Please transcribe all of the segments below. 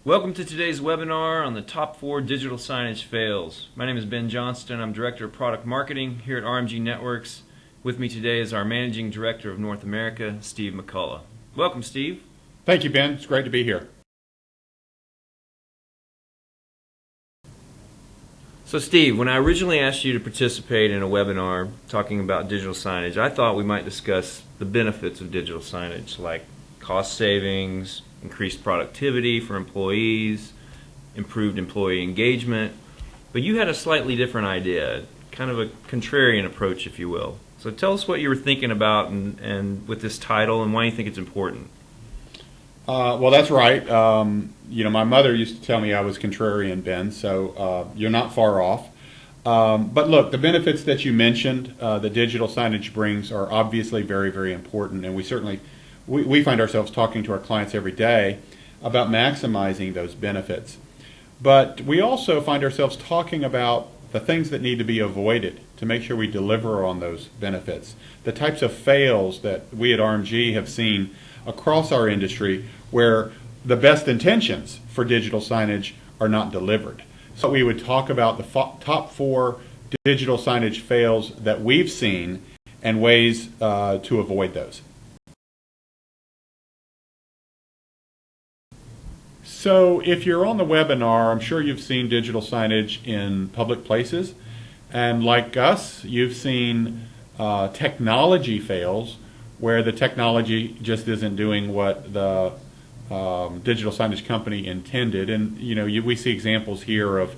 Welcome to today's webinar on the top 4 digital signage fails. My name is Ben Johnston. I'm Director of Product Marketing here at RMG Networks. With me today is our Managing Director of North America, Steve McCullough. Welcome, Steve. Thank you, Ben. It's great to be here. So Steve, when I originally asked you to participate in a webinar talking about digital signage, I thought we might discuss the benefits of digital signage, like cost savings, increased productivity for employees, improved employee engagement. But you had a slightly different idea, kind of a contrarian approach, if you will. So tell us what you were thinking about and with this title and why you think it's important. Well, that's right. My mother used to tell me I was contrarian, Ben, so you're not far off. But look, the benefits that you mentioned that digital signage brings are obviously very, very important, and we find ourselves talking to our clients every day about maximizing those benefits. But we also find ourselves talking about the things that need to be avoided to make sure we deliver on those benefits. The types of fails that we at RMG have seen across our industry where the best intentions for digital signage are not delivered. So we would talk about the top 4 digital signage fails that we've seen and ways to avoid those. So if you're on the webinar, I'm sure you've seen digital signage in public places. And like us, you've seen technology fails where the technology just isn't doing what the digital signage company intended. And we see examples here of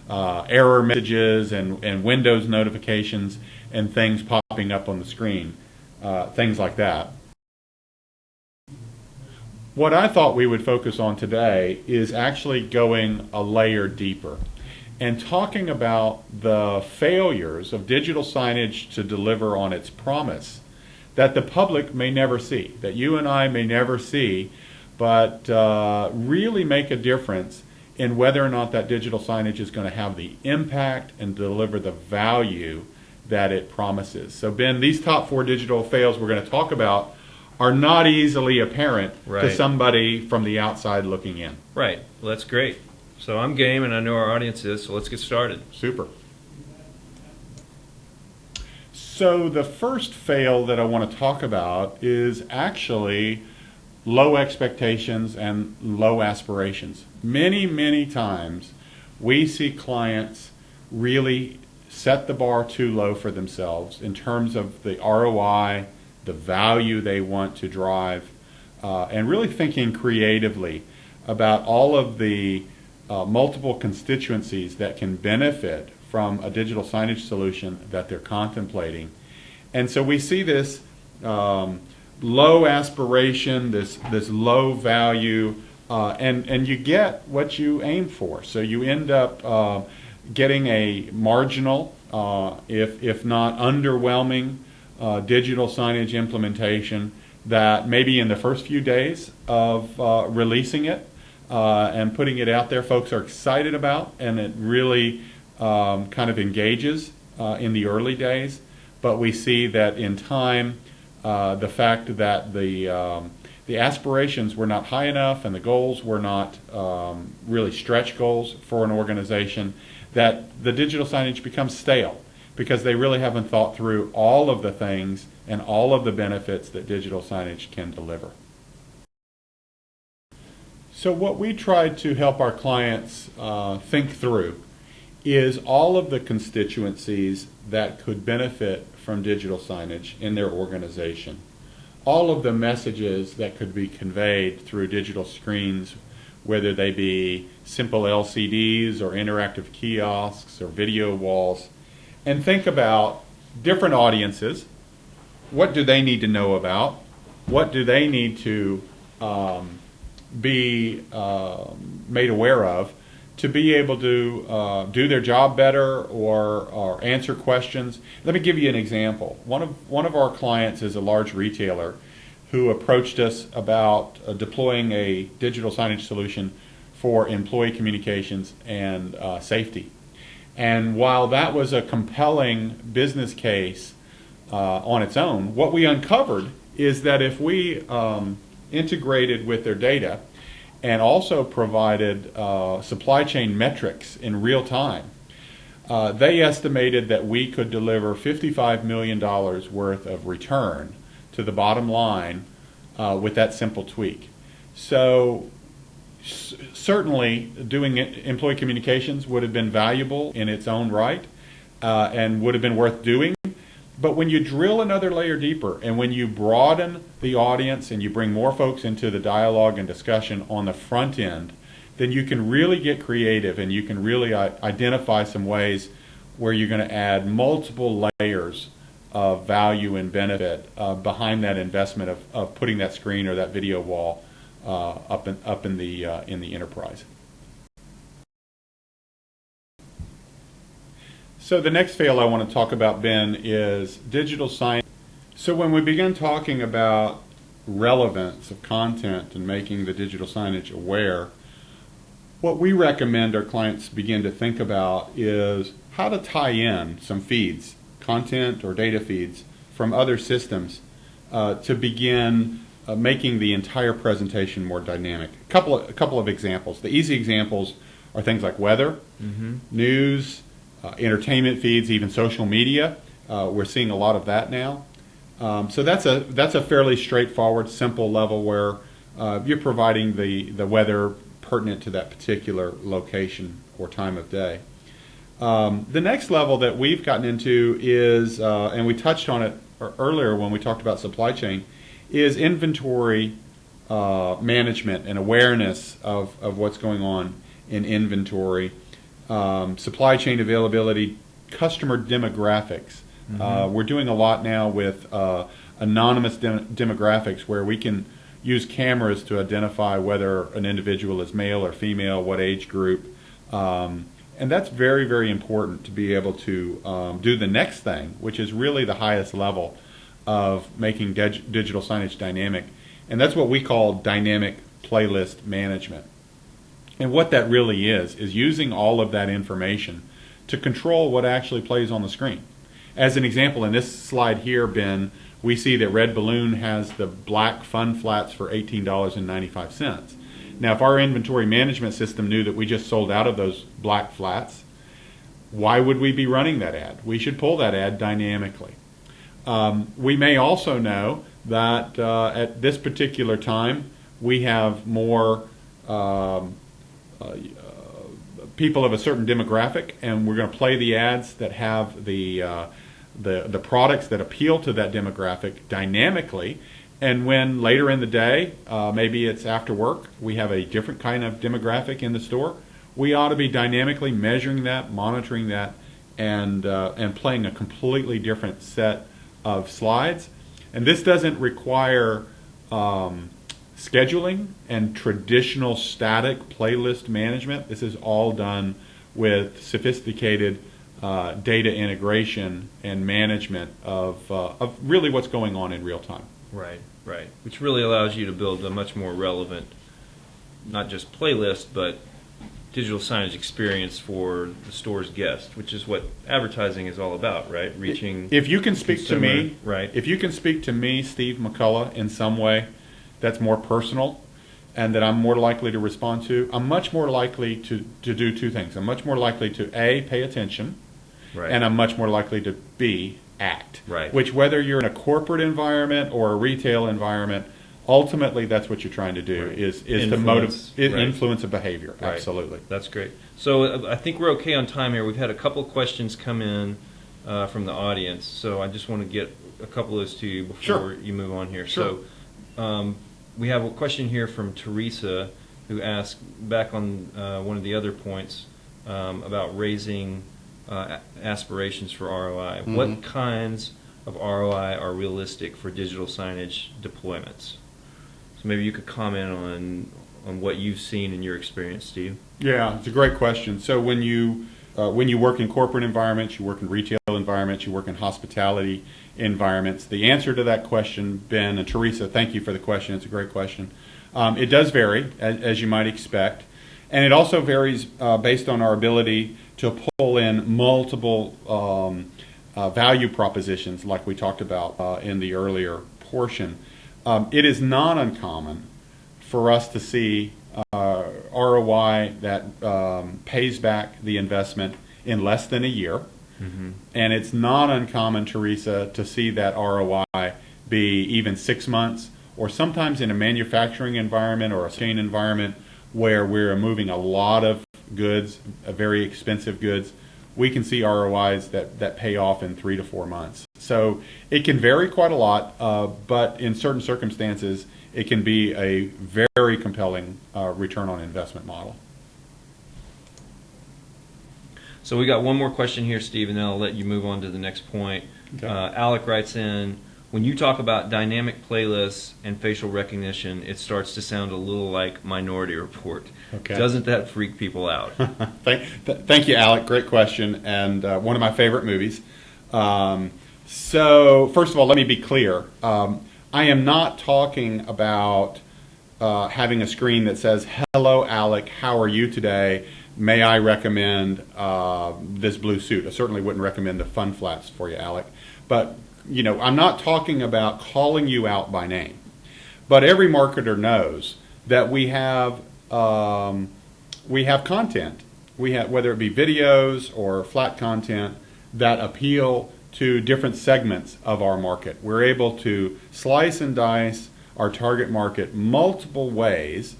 error messages and Windows notifications and things popping up on the screen, things like that. What I thought we would focus on today is actually going a layer deeper and talking about the failures of digital signage to deliver on its promise that the public may never see, that you and I may never see, but really make a difference in whether or not that digital signage is going to have the impact and deliver the value that it promises. So Ben, these top 4 digital fails we're going to talk about are not easily apparent to somebody from the outside looking in. Right. Well, that's great. So I'm game, and I know our audience is, so let's get started. Super. So the first fail that I want to talk about is actually low expectations and low aspirations. Many, many times we see clients really set the bar too low for themselves in terms of the ROI, the value they want to drive, and really thinking creatively about all of the multiple constituencies that can benefit from a digital signage solution that they're contemplating. And so we see this low aspiration, this low value, and you get what you aim for. So you end up getting a marginal, if not underwhelming, digital signage implementation that maybe in the first few days of releasing it and putting it out there, folks are excited about, and it really kind of engages in the early days. But we see that in time, the fact that the aspirations were not high enough and the goals were not really stretch goals for an organization, that the digital signage becomes stale, because they really haven't thought through all of the things and all of the benefits that digital signage can deliver. So what we tried to help our clients think through is all of the constituencies that could benefit from digital signage in their organization. All of the messages that could be conveyed through digital screens, whether they be simple LCDs or interactive kiosks or video walls. And think about different audiences. What do they need to know about? What do they need to be made aware of to be able to do their job better or answer questions? Let me give you an example. One of our clients is a large retailer who approached us about deploying a digital signage solution for employee communications and safety. And while that was a compelling business case on its own, what we uncovered is that if we integrated with their data and also provided supply chain metrics in real time. They estimated that we could deliver $55 million worth of return to the bottom line with that simple tweak. So certainly doing employee communications would have been valuable in its own right and would have been worth doing. But when you drill another layer deeper and when you broaden the audience and you bring more folks into the dialogue and discussion on the front end, then you can really get creative and you can really identify some ways where you're going to add multiple layers of value and benefit behind that investment of putting that screen or that video wall up in the enterprise. So the next fail I want to talk about, Ben, is digital signage. So when we begin talking about relevance of content and making the digital signage aware, what we recommend our clients begin to think about is how to tie in some feeds, content or data feeds from other systems to begin making the entire presentation more dynamic. A couple of examples. The easy examples are things like weather, news, entertainment feeds, even social media. We're seeing a lot of that now. So that's a fairly straightforward, simple level where you're providing the weather pertinent to that particular location or time of day. The next level that we've gotten into is, and we touched on it earlier when we talked about supply chain, is inventory management and awareness of what's going on in inventory. Supply chain availability, customer demographics. We're doing a lot now with anonymous demographics where we can use cameras to identify whether an individual is male or female, what age group. And that's very, very important to be able to do the next thing, which is really the highest level of making digital signage dynamic. And that's what we call dynamic playlist management. And what that really is using all of that information to control what actually plays on the screen. As an example, in this slide here, Ben, we see that Red Balloon has the black fun flats for $18.95. Now, if our inventory management system knew that we just sold out of those black flats, why would we be running that ad? We should pull that ad dynamically. We may also know that at this particular time, we have more people of a certain demographic, and we're going to play the ads that have the products that appeal to that demographic dynamically. And when later in the day, maybe it's after work, we have a different kind of demographic in the store, we ought to be dynamically measuring that, monitoring that, and playing a completely different set of slides. And this doesn't require scheduling and traditional static playlist management. This is all done with sophisticated data integration and management of really what's going on in real time. Right, right. Which really allows you to build a much more relevant, not just playlist, but digital signage experience for the store's guest, which is what advertising is all about, right? Reaching. If you can speak to me, right? If you can speak to me, Steve McCullough, in some way that's more personal and that I'm more likely to respond to, I'm much more likely to do two things. I'm much more likely to A, pay attention, right, and I'm much more likely to B, act. Right. Which, whether you're in a corporate environment or a retail environment, ultimately that's what you're trying to do, right, is influence, to right, influence a behavior. Right. Absolutely. That's great. So I think we're okay on time here. We've had a couple of questions come in from the audience, so I just want to get a couple of those to you before Sure. you move on here. Sure. So we have a question here from Teresa, who asked, back on one of the other points about raising aspirations for ROI. Mm-hmm. What kinds of ROI are realistic for digital signage deployments? So maybe you could comment on what you've seen in your experience, Steve. Yeah, it's a great question. So when you work in corporate environments, you work in retail environments, you work in hospitality environments, the answer to that question, Ben and Teresa, thank you for the question. It's a great question. It does vary, as you might expect, and it also varies based on our ability to pull in multiple value propositions like we talked about in the earlier portion. It is not uncommon for us to see ROI that pays back the investment in less than a year. And it's not uncommon, Teresa, to see that ROI be even 6 months, or sometimes in a manufacturing environment or a chain environment where we're moving a lot of goods, very expensive goods, we can see ROIs that pay off in 3 to 4 months. So it can vary quite a lot, but in certain circumstances, it can be a very compelling return on investment model. So we got one more question here, Steve, and then I'll let you move on to the next point. Okay. Alec writes in, when you talk about dynamic playlists and facial recognition, it starts to sound a little like Minority Report. Okay. Doesn't that freak people out? Thank you, Alec. Great question, and one of my favorite movies. So, first of all, let me be clear. I am not talking about having a screen that says, "Hello, Alec, how are you today? May I recommend this blue suit?" I certainly wouldn't recommend the Fun Flats for you, Alec. But, I'm not talking about calling you out by name. But every marketer knows that we have content. We have, whether it be videos or flat content, that appeal to different segments of our market. We're able to slice and dice our target market multiple ways,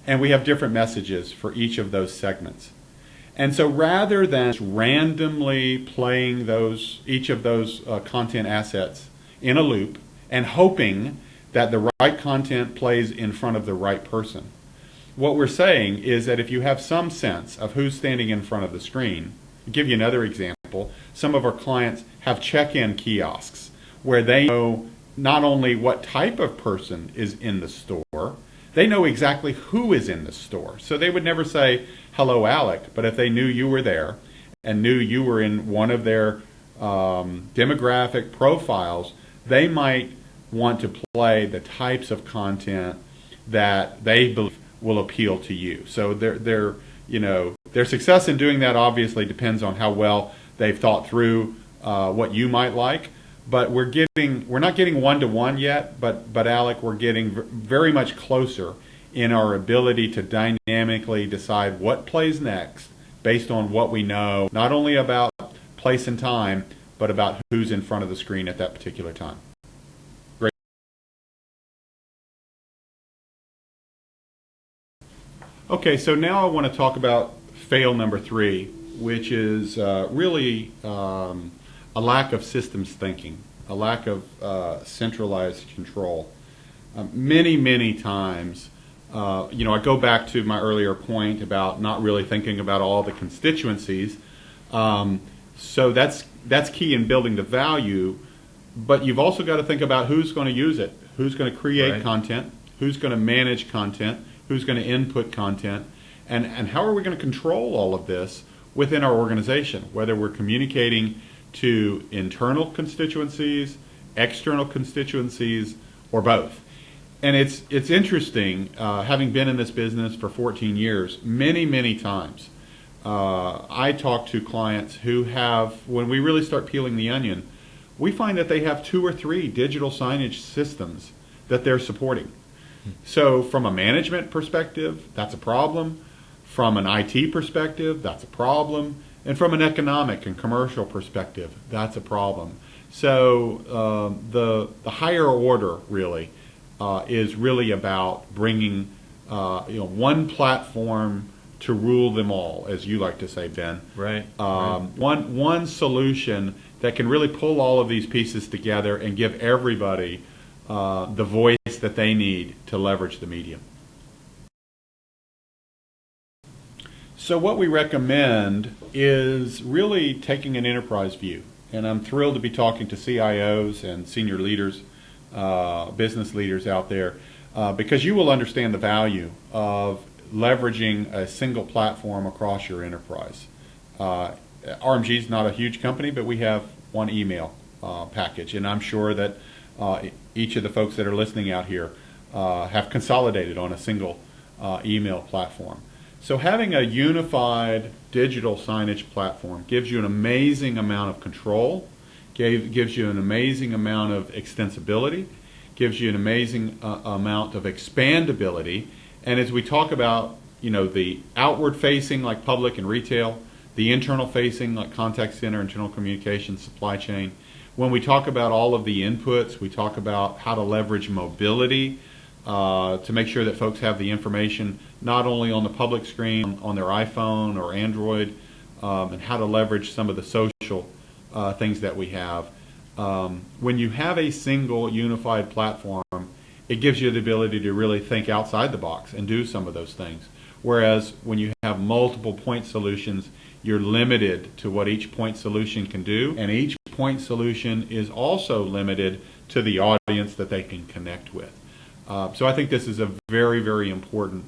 and we have different messages for each of those segments. And so rather than randomly playing each of those content assets in a loop and hoping that the right content plays in front of the right person, what we're saying is that if you have some sense of who's standing in front of the screen, I'll give you another example. Some of our clients have check-in kiosks where they know not only what type of person is in the store, they know exactly who is in the store. So they would never say, "Hello, Alec," but if they knew you were there and knew you were in one of their demographic profiles, they might want to play the types of content that they believe will appeal to you. So their success in doing that obviously depends on how well they've thought through what you might like. But we're not getting one-to-one yet, but Alec, we're getting very much closer in our ability to dynamically decide what plays next based on what we know, not only about place and time, but about who's in front of the screen at that particular time. Great. Okay, so now I want to talk about fail number 3, which is really a lack of systems thinking, a lack of centralized control. Many times, I go back to my earlier point about not really thinking about all the constituencies. So that's key in building the value, but you've also got to think about who's going to use it, who's going to create content, who's going to manage content, who's going to input content, and how are we going to control all of this within our organization, whether we're communicating to internal constituencies, external constituencies, or both. And it's interesting, having been in this business for 14 years, many times, I talk to clients who have, when we really start peeling the onion, we find that they have 2 or 3 digital signage systems that they're supporting. So from a management perspective, that's a problem. From an IT perspective, that's a problem. And from an economic and commercial perspective, that's a problem. So the higher order really is really about bringing one platform to rule them all, as you like to say, Ben. Right. One solution that can really pull all of these pieces together and give everybody the voice that they need to leverage the medium. So what we recommend is really taking an enterprise view. And I'm thrilled to be talking to CIOs and senior leaders, business leaders out there, because you will understand the value of leveraging a single platform across your enterprise. RMG is not a huge company, but we have one email package. And I'm sure that each of the folks that are listening out here have consolidated on a single email platform. So having a unified digital signage platform gives you an amazing amount of control, gives you an amazing amount of extensibility, gives you an amazing amount of expandability, And as we talk about, the outward facing like public and retail, the internal facing like contact center, internal communications, supply chain, when we talk about all of the inputs, we talk about how to leverage mobility to make sure that folks have the information not only on the public screen, on their iPhone or Android, and how to leverage some of the social things that we have. When you have a single unified platform, it gives you the ability to really think outside the box and do some of those things. Whereas when you have multiple point solutions, you're limited to what each point solution can do, and each point solution is also limited to the audience that they can connect with. So I think this is a very, very important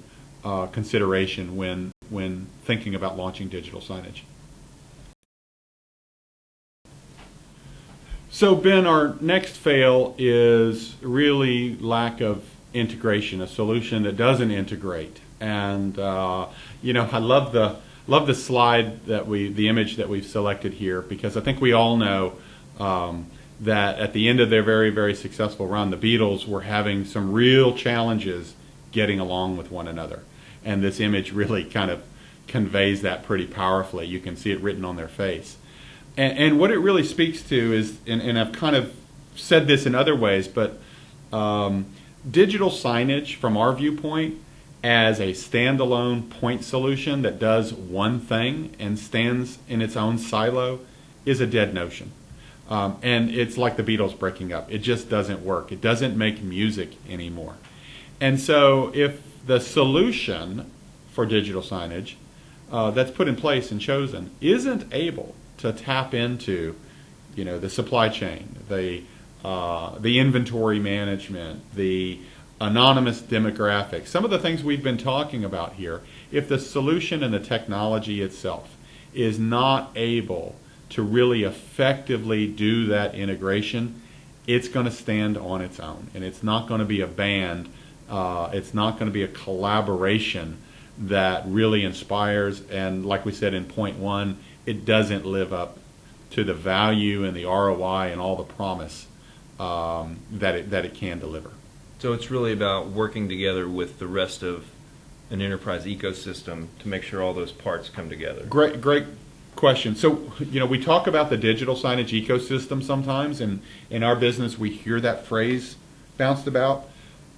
consideration when thinking about launching digital signage. So Ben, our next fail is really lack of integration, a solution that doesn't integrate. And I love the slide the image that we've selected here, because I think we all know that at the end of their very, very successful run, the Beatles were having some real challenges getting along with one another. And this image really kind of conveys that pretty powerfully. You can see it written on their face. And what it really speaks to is, and I've kind of said this in other ways, but digital signage, from our viewpoint, as a standalone point solution that does one thing and stands in its own silo, is a dead notion. And it's like the Beatles breaking up. It just doesn't work. It doesn't make music anymore. And so if the solution for digital signage that's put in place and chosen isn't able to tap into, the supply chain, the inventory management, the anonymous demographics, some of the things we've been talking about here, if the solution and the technology itself is not able to really effectively do that integration, it's going to stand on its own. And it's not going to be a band, it's not going to be a collaboration that really inspires. And like we said in point one, it doesn't live up to the value and the ROI and all the promise that it can deliver. So it's really about working together with the rest of an enterprise ecosystem to make sure all those parts come together. Great question. So, we talk about the digital signage ecosystem sometimes, and in our business we hear that phrase bounced about.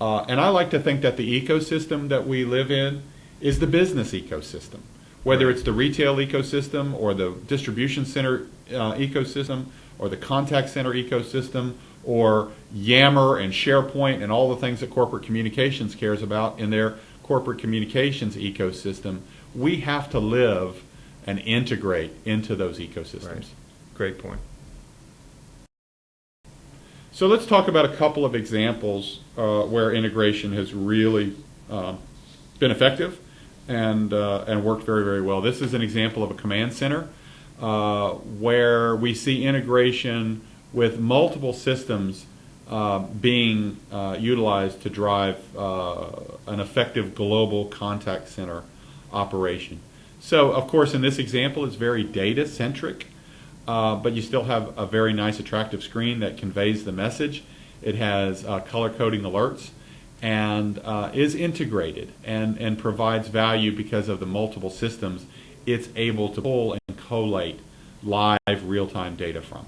And I like to think that the ecosystem that we live in is the business ecosystem. Whether it's the retail ecosystem or the distribution center ecosystem or the contact center ecosystem or Yammer and SharePoint and all the things that corporate communications cares about in their corporate communications ecosystem, we have to live and integrate into those ecosystems. Right. Great point. So let's talk about a couple of examples where integration has really been effective and worked very, very well. This is an example of a command center where we see integration with multiple systems being utilized to drive an effective global contact center operation. So, of course, in this example, it's very data-centric, but you still have a very nice, attractive screen that conveys the message. It has color coding alerts and is integrated and provides value because of the multiple systems it's able to pull and collate live real-time data from.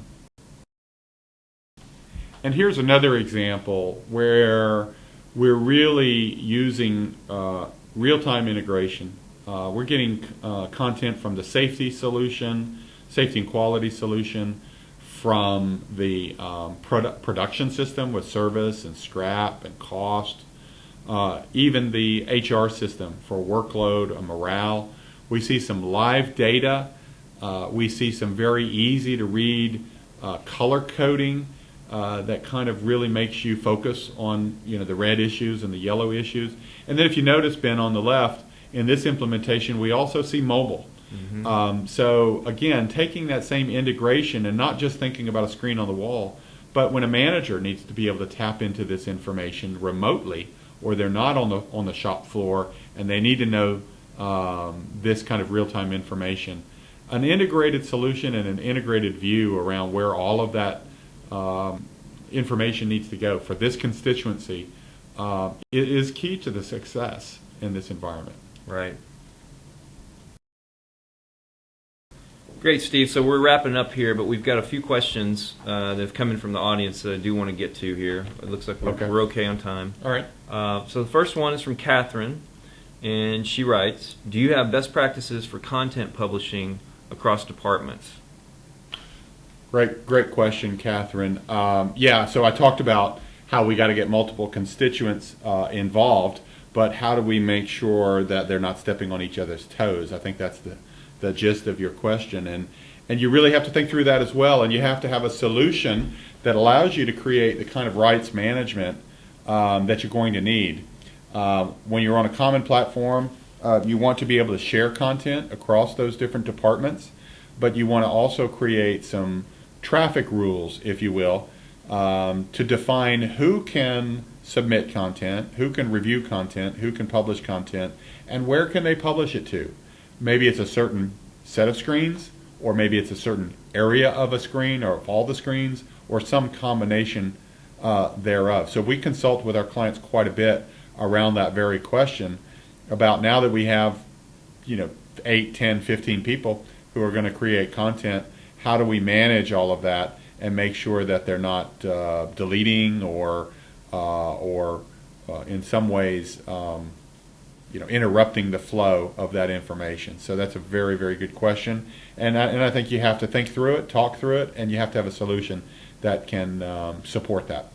And here's another example where we're really using real-time integration. We're getting content from the safety solution, safety and quality solution, from the production system with service and scrap and cost, even the HR system for workload and morale. We see some live data. We see some very easy to read color coding that kind of really makes you focus on the red issues and the yellow issues. And then if you notice, Ben, on the left, in this implementation, we also see mobile. Mm-hmm. So again, taking that same integration and not just thinking about a screen on the wall, but when a manager needs to be able to tap into this information remotely, or they're not on the shop floor and they need to know this kind of real-time information, an integrated solution and an integrated view around where all of that information needs to go for this constituency is key to the success in this environment. Right. Great, Steve. So we're wrapping up here, but we've got a few questions that have come in from the audience that I do want to get to here. It looks like we're okay on time. All right. So the first one is from Catherine, and she writes, do you have best practices for content publishing across departments? Great question, Catherine. Yeah, so I talked about how we got to get multiple constituents involved, but how do we make sure that they're not stepping on each other's toes? I think that's the gist of your question, and you really have to think through that as well, and you have to have a solution that allows you to create the kind of rights management that you're going to need. When you're on a common platform, you want to be able to share content across those different departments, but you want to also create some traffic rules, if you will, to define who can submit content, who can review content, who can publish content, and where can they publish it to. Maybe it's a certain set of screens, or maybe it's a certain area of a screen, or of all the screens, or some combination thereof. So we consult with our clients quite a bit around that very question about, now that we have 8, 10, 15 people who are going to create content, how do we manage all of that and make sure that they're not deleting or in some ways interrupting the flow of that information. So that's a very, very good question, and I think you have to think through it, talk through it, and you have to have a solution that can support that.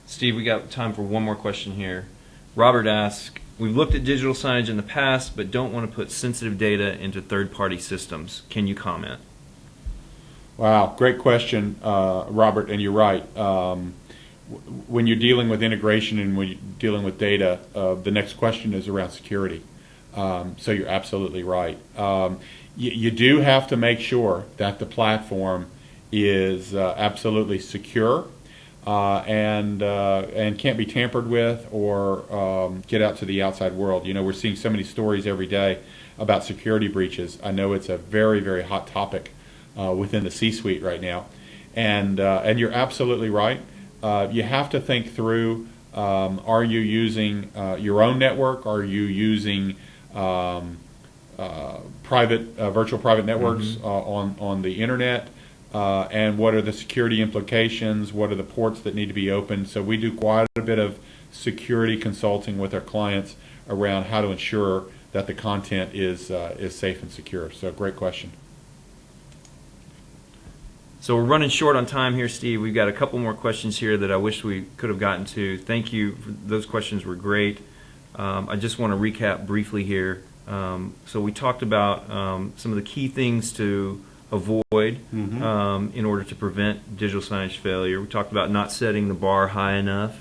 Steve, we got time for one more question here. Robert asks, we've looked at digital signage in the past, but don't want to put sensitive data into third-party systems. Can you comment? Wow, great question, Robert, and you're right. When you're dealing with integration and when you're dealing with data, the next question is around security. So you're absolutely right. You do have to make sure that the platform is absolutely secure and can't be tampered with or get out to the outside world. We're seeing so many stories every day about security breaches. I know it's a very, very hot topic within the C-suite right now, and you're absolutely right. You have to think through, are you using your own network? Are you using virtual private networks on the internet? And what are the security implications? What are the ports that need to be opened? So we do quite a bit of security consulting with our clients around how to ensure that the content is safe and secure. So great question. So we're running short on time here, Steve. We've got a couple more questions here that I wish we could have gotten to. Thank you. Those questions were great. I just want to recap briefly here. So we talked about some of the key things to avoid in order to prevent digital signage failure. We talked about not setting the bar high enough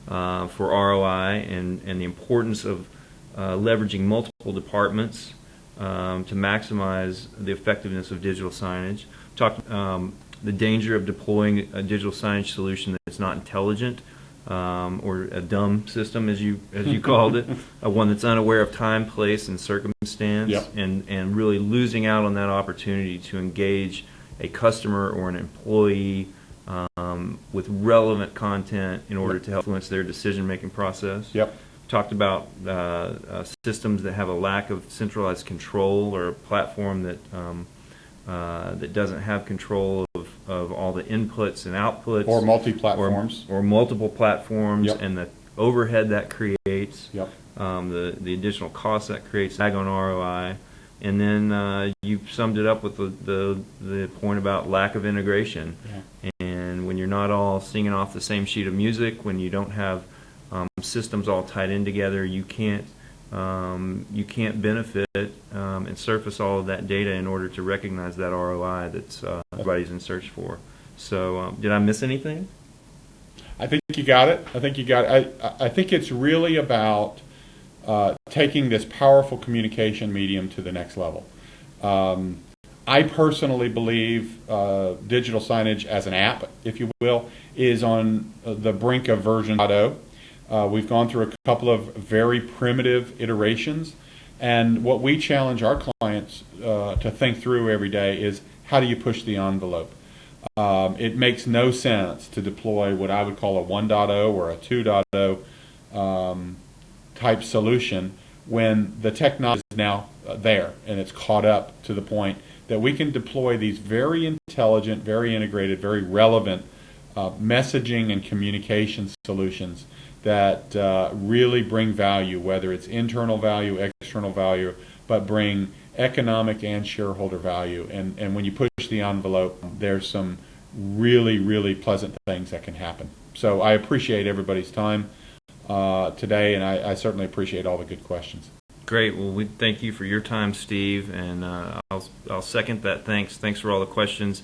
for ROI and the importance of leveraging multiple departments to maximize the effectiveness of digital signage. Talked the danger of deploying a digital signage solution that's not intelligent or a dumb system, as you called it, one that's unaware of time, place, and circumstance, Yep. and really losing out on that opportunity to engage a customer or an employee with relevant content in order to help influence their decision-making process. Yep. Talked about systems that have a lack of centralized control, or a platform that doesn't have control of all the inputs and outputs, Or multi-platforms. or multiple platforms, Yep. and the overhead that creates, Yep. the additional cost that creates, lag on ROI, and then you summed it up with the point about lack of integration. Yeah. And when you're not all singing off the same sheet of music, when you don't have systems all tied in together, you can't benefit and surface all of that data in order to recognize that ROI that's everybody's in search for. So did I miss anything? I think you got it. I think it's really about taking this powerful communication medium to the next level. I personally believe digital signage as an app, if you will, is on the brink of version 0.0. We've gone through a couple of very primitive iterations, and what we challenge our clients to think through every day is, how do you push the envelope? It makes no sense to deploy what I would call a 1.0 or a 2.0 type solution when the technology is now there and it's caught up to the point that we can deploy these very intelligent, very integrated, very relevant messaging and communication solutions that really bring value, whether it's internal value, external value, but bring economic and shareholder value. And when you push the envelope, there's some really, really pleasant things that can happen. So I appreciate everybody's time today, and I certainly appreciate all the good questions. Great. Well, we thank you for your time, Steve, and I'll second that. Thanks for all the questions.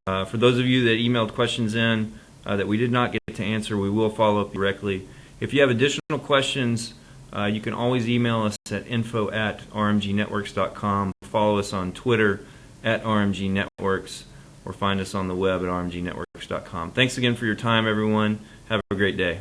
For those of you that emailed questions in that we did not get to answer, we will follow up directly. If you have additional questions, you can always email us at info@rmgnetworks.com. Follow us on Twitter @rmgnetworks, or find us on the web at rmgnetworks.com. Thanks again for your time, everyone. Have a great day.